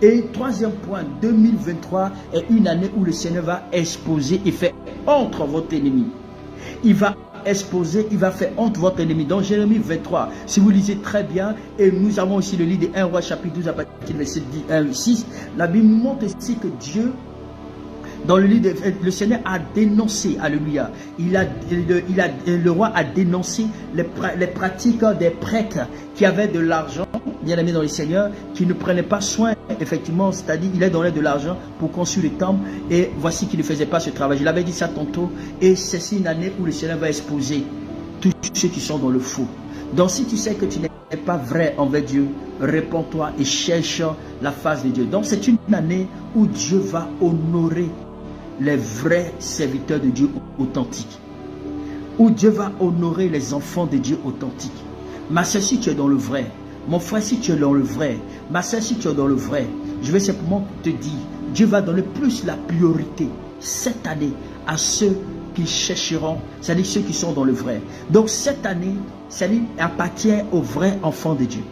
Et troisième point, 2023 est une année où le Seigneur va exposer et faire honte votre ennemi. Il va exposer, il va faire honte votre ennemi. Dans Jérémie 23, si vous lisez très bien, et nous avons aussi le livre de 1 Roi chapitre 12 à partir du verset 6, la Bible montre ici que Dieu, dans le livre, le Seigneur a dénoncé, alléluia, le roi a dénoncé les pratiques des prêtres qui avaient de l'argent, bien aimé dans le Seigneur, qui ne prenaient pas soin, effectivement, c'est-à-dire il leur donnait de l'argent pour construire les temples, et voici qu'il ne faisait pas ce travail. Je l'avais dit ça tantôt, et c'est une année où le Seigneur va exposer tous ceux qui sont dans le faux. Donc si tu sais que tu n'es pas vrai envers Dieu, réponds-toi et cherche la face de Dieu. Donc c'est une année où Dieu va honorer les vrais serviteurs de Dieu authentiques, où Dieu va honorer les enfants de Dieu authentiques. Ma soeur, si tu es dans le vrai, mon frère, si tu es dans le vrai, ma soeur, si tu es dans le vrai, je vais simplement te dire, Dieu va donner plus la priorité cette année à ceux qui chercheront, c'est-à-dire ceux qui sont dans le vrai. Donc cette année, c'est-à-dire appartient aux vrais enfants de Dieu,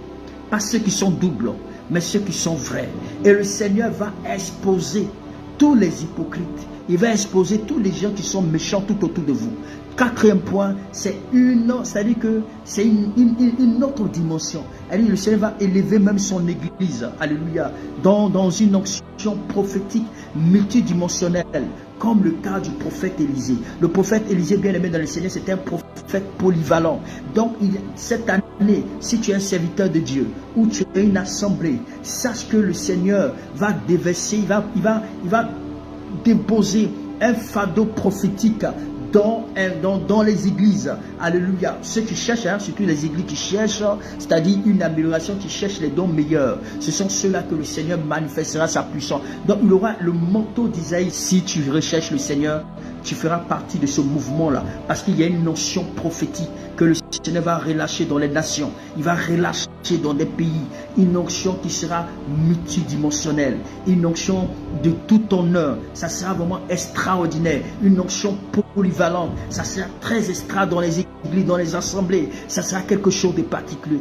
pas ceux qui sont doubles, mais ceux qui sont vrais. Et le Seigneur va exposer tous les hypocrites. Il va exposer tous les gens qui sont méchants tout autour de vous. Quatrième point, c'est-à-dire que c'est une autre dimension. Le Seigneur va élever même son église, alléluia, dans une onction prophétique multidimensionnelle, comme le cas du prophète Élisée. Le prophète Élisée, bien aimé dans le Seigneur, c'était un prophète polyvalent. Donc, cette année, si tu es un serviteur de Dieu, ou tu es une assemblée, sache que le Seigneur va déverser, il va déposer un fardeau prophétique dans les églises. Alléluia. Ceux qui cherchent, surtout les églises qui cherchent, c'est-à-dire une amélioration, qui cherchent les dons meilleurs, ce sont ceux-là que le Seigneur manifestera sa puissance. Donc il aura le manteau d'Isaïe. Si tu recherches le Seigneur, tu feras partie de ce mouvement-là, parce qu'il y a une notion prophétique que le Seigneur va relâcher dans les nations. Il va relâcher dans des pays une onction qui sera multidimensionnelle, une onction de tout honneur. Ça sera vraiment extraordinaire, une onction polyvalente. Ça sera très extra dans les églises, dans les assemblées. Ça sera quelque chose de particulier.